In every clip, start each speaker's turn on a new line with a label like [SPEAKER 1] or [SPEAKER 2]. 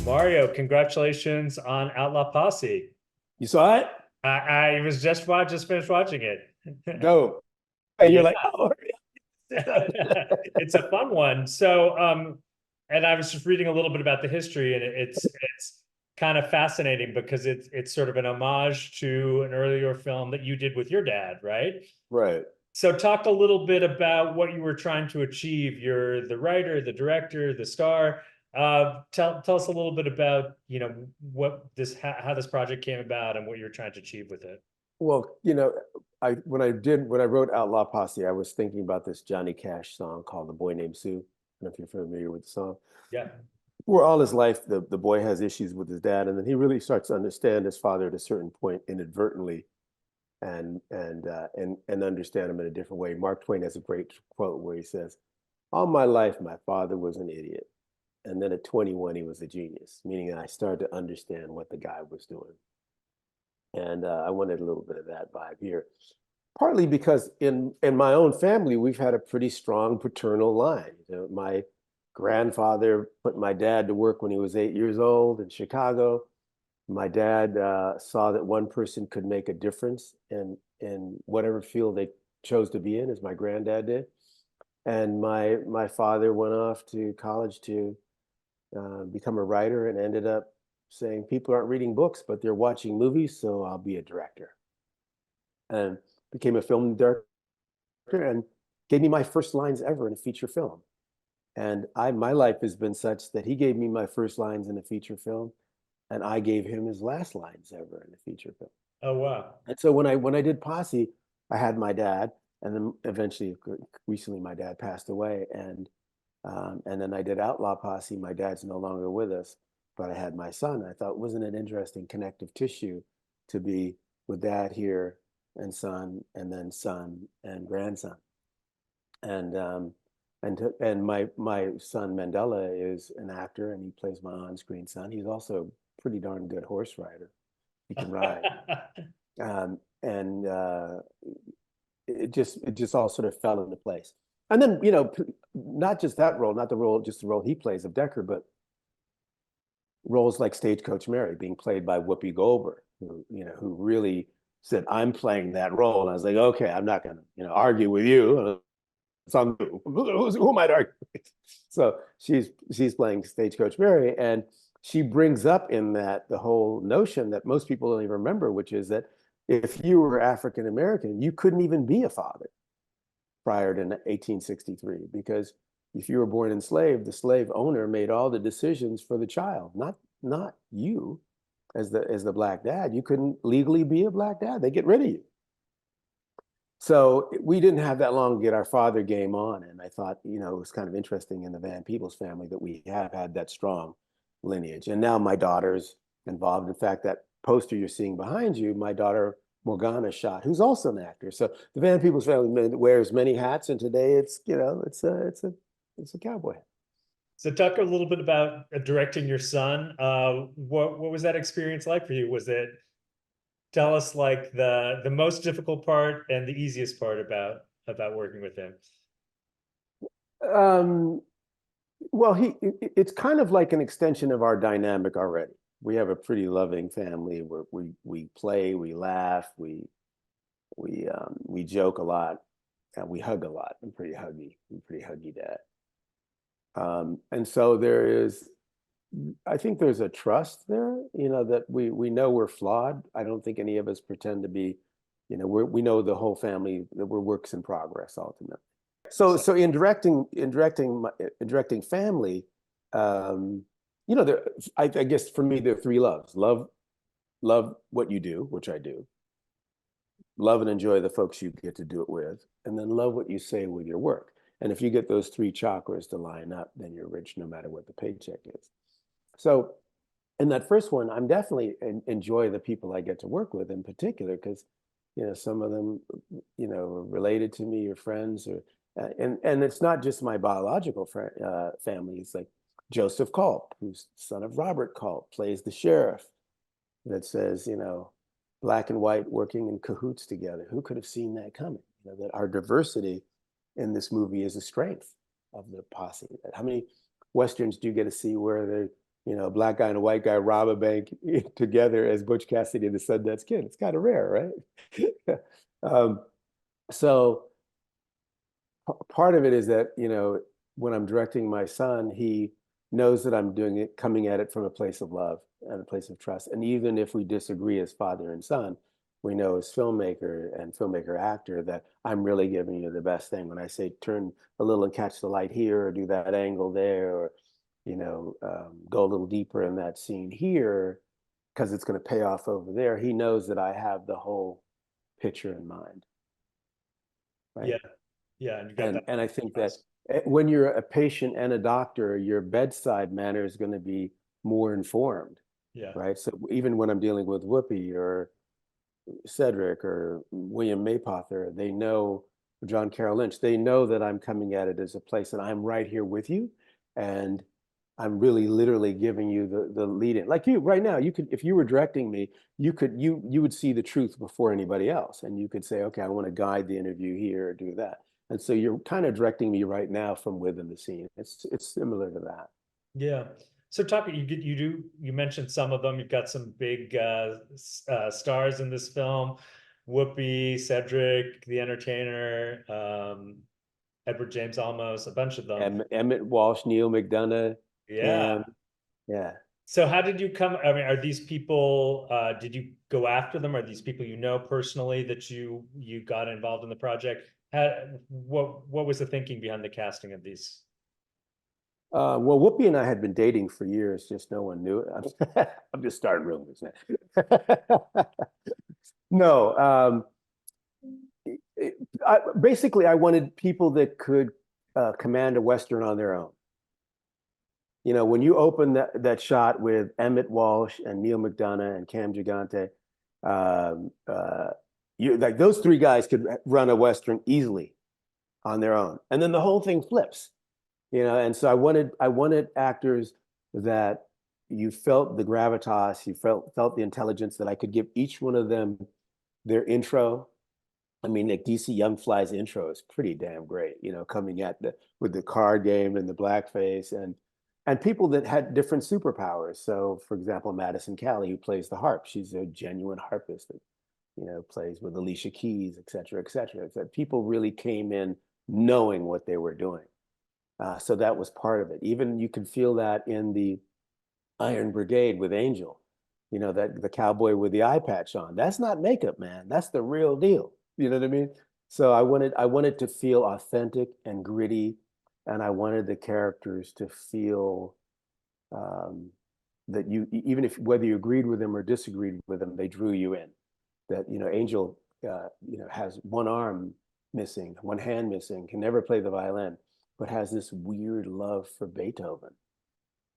[SPEAKER 1] Mario, congratulations on Outlaw Posse.
[SPEAKER 2] You saw it?
[SPEAKER 1] I was just finished watching it.
[SPEAKER 2] Dope. And you're
[SPEAKER 1] Yeah,
[SPEAKER 2] like, oh,
[SPEAKER 1] it's a fun one. So, and I was just reading a little bit about the history, and it's kind of fascinating because it's sort of an homage to an earlier film that you did with your dad, right?
[SPEAKER 2] right.
[SPEAKER 1] So talk a little bit about what you were trying to achieve. You're the writer, the director, the star. Tell us a little bit about, what this how this project came about and what you're trying to achieve with it.
[SPEAKER 2] Well, when I wrote Outlaw Posse, I was thinking about this Johnny Cash song called "The Boy Named Sue." I don't know if you're familiar with the song.
[SPEAKER 1] Yeah.
[SPEAKER 2] Where all his life, the boy has issues with his dad, and then he really starts to understand his father at a certain point inadvertently, and understand him in a different way. Mark Twain has a great quote where he says, "All my life, my father was an idiot, and then at 21, he was a genius," meaning I started to understand what the guy was doing. And I wanted a little bit of that vibe here, partly because in my own family, we've had a pretty strong paternal line. My grandfather put my dad to work when he was 8 years old in Chicago. My dad saw that one person could make a difference in whatever field they chose to be in, as my granddad did. And my father went off to college to become a writer and ended up saying people aren't reading books, but they're watching movies, so I'll be a director. And became a film director and gave me my first lines ever in a feature film. And my life has been such that he gave me my first lines in a feature film, and I gave him his last lines ever in a feature film.
[SPEAKER 1] Oh, wow.
[SPEAKER 2] And so when I did Posse, I had my dad, and then eventually, recently, my dad passed away, and then I did Outlaw Posse. My dad's no longer with us, but I had my son. I thought, wasn't it interesting connective tissue to be with dad here and then son and grandson. And my son Mandela is an actor, and he plays my on-screen son. He's also a pretty darn good horse rider. He can ride. And it just all sort of fell into place. And then, not just that role, not the role, just the role he plays of Decker, but roles like Stagecoach Mary being played by Whoopi Goldberg, who really said, "I'm playing that role." And I was like, okay, I'm not going to, argue with you. Who might argue? So she's playing Stagecoach Mary, and she brings up in that the whole notion that most people don't even remember, which is that if you were African American, you couldn't even be a father prior to 1863, because if you were born enslaved, the slave owner made all the decisions for the child, not you as the black dad. You couldn't legally be a black dad. They get rid of you. So we didn't have that long to get our father game on. And I thought, it was kind of interesting in the Van Peebles family that we have had that strong lineage. And now my daughter's involved. In fact, that poster you're seeing behind you, my daughter Morgana shot, who's also an actor. So the Van Peebles family wears many hats, and today it's a cowboy.
[SPEAKER 1] So talk a little bit about directing your son. What was that experience like for you? Tell us like the most difficult part and the easiest part about working with him.
[SPEAKER 2] Um, well, it's kind of like an extension of our dynamic already. We have a pretty loving family where we play, we laugh, we joke a lot, and we hug a lot. I'm pretty huggy dad. And so I think there's a trust there, that we know we're flawed. I don't think any of us pretend to be, we know the whole family that we're works in progress ultimately. So in directing family, there, I guess for me there are three loves. Love what you do, which I do. Love and enjoy the folks you get to do it with, and then love what you say with your work. And if you get those three chakras to line up, then you're rich no matter what the paycheck is. So in that first one, I'm definitely enjoy the people I get to work with in particular, because, some of them, are related to me or friends, or and it's not just my biological family. It's like Joseph Culp, who's son of Robert Culp, plays the sheriff that says, black and white working in cahoots together. Who could have seen that coming? That our diversity in this movie is a strength of the posse. How many Westerns do you get to see where a black guy and a white guy rob a bank together as Butch Cassidy and the Sundance Kid. It's kind of rare, right? um, so part of it is that, when I'm directing my son, he knows that I'm doing it, coming at it from a place of love and a place of trust. And even if we disagree as father and son, we know as filmmaker and filmmaker actor that I'm really giving you the best thing. When I say turn a little and catch the light here, or do that angle there, or, go a little deeper in that scene here, because it's going to pay off over there, he knows that I have the whole picture in mind, right?
[SPEAKER 1] Yeah. Yeah. And you got
[SPEAKER 2] And
[SPEAKER 1] that
[SPEAKER 2] and I think that
[SPEAKER 1] trust.
[SPEAKER 2] when you're a patient and a doctor, your bedside manner is going to be more informed,
[SPEAKER 1] Yeah.
[SPEAKER 2] right? So even when I'm dealing with Whoopi or Cedric or William Mapother, they know, John Carroll Lynch, they know that I'm coming at it as a place that I'm right here with you, and I'm really literally giving you the lead in. Like you right now, you could, if you were directing me, you would see the truth before anybody else, and you could say, okay, I want to guide the interview here or do that. And so you're kind of directing me right now from within the scene. It's similar to that.
[SPEAKER 1] Yeah. So talking, you mentioned some of them. You've got some big stars in this film: Whoopi, Cedric, the Entertainer, Edward James Olmos, a bunch of them.
[SPEAKER 2] Emmett Walsh, Neil McDonough,
[SPEAKER 1] Yeah.
[SPEAKER 2] Cam, yeah.
[SPEAKER 1] So how did you come? I mean, are these people? Did you go after them? Are these people you know personally that you got involved in the project? What was the thinking behind the casting of these?
[SPEAKER 2] Well, Whoopi and I had been dating for years, just no one knew it. I'm just starting rumors now. No, basically, I wanted people that could command a Western on their own. When you open that shot with Emmett Walsh and Neil McDonough and Cam Gigante, um, uh, you like those three guys could run a Western easily on their own, and then the whole thing flips. And so I wanted actors that you felt the gravitas, you felt the intelligence, that I could give each one of them their intro. I mean, like DC Young Fly's intro is pretty damn great, coming at with the card game and the blackface, and people that had different superpowers. So, for example, Madison Calley, who plays the harp, she's a genuine harpist that, plays with Alicia Keys, et cetera, et cetera. It's that people really came in knowing what they were doing. So that was part of it. Even you can feel that in the Iron Brigade with Angel, that the cowboy with the eye patch on. That's not makeup, man. That's the real deal. You know what I mean? So I wanted to feel authentic and gritty, and I wanted the characters to feel um, that even if whether you agreed with them or disagreed with them, they drew you in. That Angel, has one arm missing, one hand missing, can never play the violin, but has this weird love for Beethoven,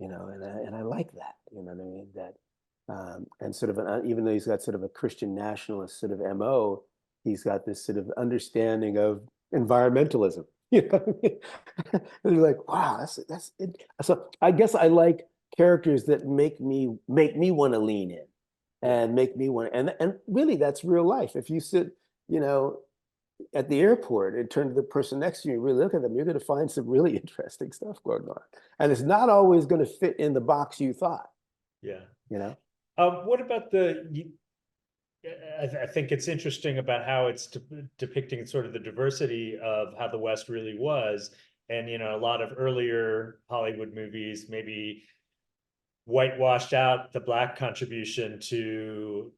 [SPEAKER 2] and I like that, you know what I mean? That and sort of even though he's got sort of a Christian nationalist sort of MO, he's got this sort of understanding of environmentalism. And you're like, wow, that's it. So I guess I like characters that make me want to lean in
[SPEAKER 1] Yeah.
[SPEAKER 2] and make me want, and really that's real life. If you sit, you know, at the airport and turn to the person next to you, really look at them, you're going to find some really interesting stuff going on. And it's not always going to fit in the box you thought,
[SPEAKER 1] Yeah.
[SPEAKER 2] you know?
[SPEAKER 1] What about I think it's interesting about how it's depicting sort of the diversity of how the West really was. And, a lot of earlier Hollywood movies maybe whitewashed out the Black contribution to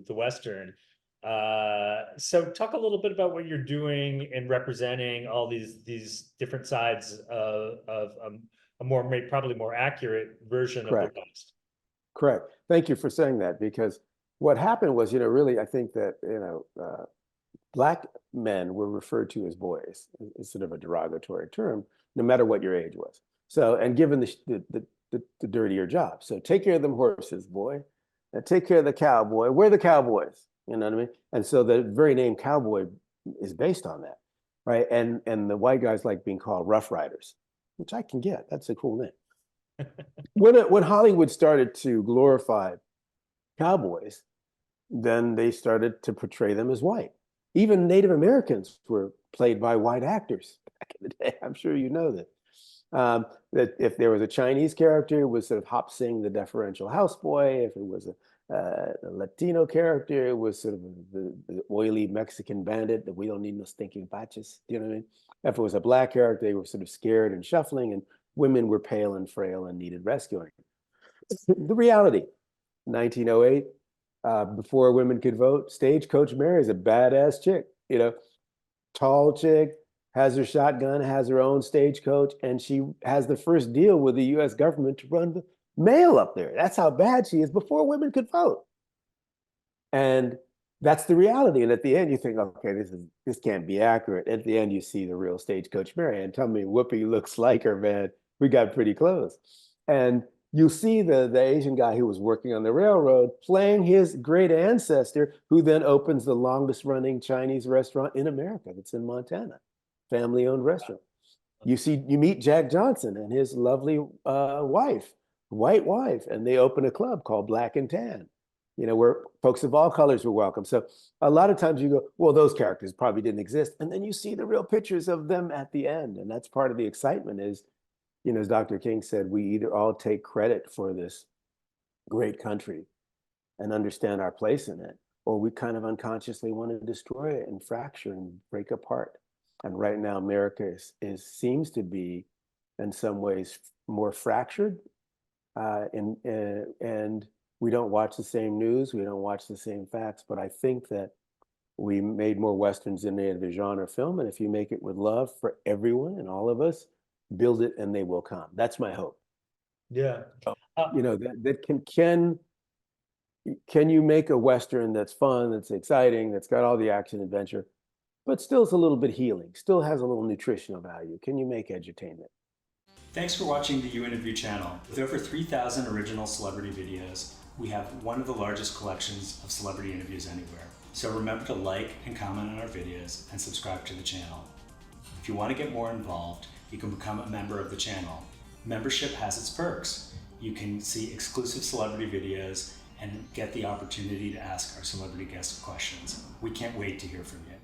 [SPEAKER 1] the Western. So talk a little bit about what you're doing in representing all these different sides of a probably more accurate version of the
[SPEAKER 2] Correct.
[SPEAKER 1] West.
[SPEAKER 2] Correct. Thank you for saying that, because what happened was, really, I think that, black men were referred to as boys. It's sort of a derogatory term, no matter what your age was. So, and given the dirtier job. So take care of them horses, boy. And take care of the cowboy. We're the cowboys. You know what I mean? And so the very name cowboy is based on that, right? And the white guys like being called rough riders, which I can get. That's a cool name. When Hollywood started to glorify cowboys, then they started to portray them as white. Even Native Americans were played by white actors back in the day. I'm sure you know that. That if there was a Chinese character, it was sort of Hop Sing, the deferential houseboy. If it was a Latino character, it was sort of the oily Mexican bandit that we don't need no stinking patches. Do you know what I mean? If it was a black character, they were sort of scared and shuffling, and women were pale and frail and needed rescuing. The reality, 1908, before women could vote, Stagecoach Mary is a badass chick, tall chick, has her shotgun, has her own stagecoach, and she has the first deal with the US government to run the mail up there. That's how bad she is before women could vote. And that's the reality. And at the end, you think, okay, this can't be accurate. At the end, you see the real Stagecoach Mary, and tell me Whoopi looks like her, man. We got pretty close. And you see the Asian guy who was working on the railroad playing his great ancestor, who then opens the longest running Chinese restaurant in America that's in Montana, family-owned restaurant. You meet Jack Johnson and his lovely wife, white wife, and they open a club called Black and Tan, where folks of all colors were welcome. So a lot of times you go, well, those characters probably didn't exist. And then you see the real pictures of them at the end. And that's part of the excitement is, as Dr. King said, we either all take credit for this great country and understand our place in it, or we kind of unconsciously want to destroy it and fracture and break apart. And right now, America seems to be, in some ways, more fractured, and we don't watch the same news, we don't watch the same facts. But I think that we made more Westerns than any other genre film, and if you make it with love for everyone and all of us, build it and they will come. That's my hope.
[SPEAKER 1] Yeah.
[SPEAKER 2] Can you make a Western that's fun, that's exciting, that's got all the action adventure, but still is a little bit healing, still has a little nutritional value? Can you make edutainment?
[SPEAKER 3] Thanks for watching the U-Interview channel. With over 3,000 original celebrity videos, we have one of the largest collections of celebrity interviews anywhere. So remember to like and comment on our videos and subscribe to the channel. If you want to get more involved, you can become a member of the channel. Membership has its perks. You can see exclusive celebrity videos and get the opportunity to ask our celebrity guests questions. We can't wait to hear from you.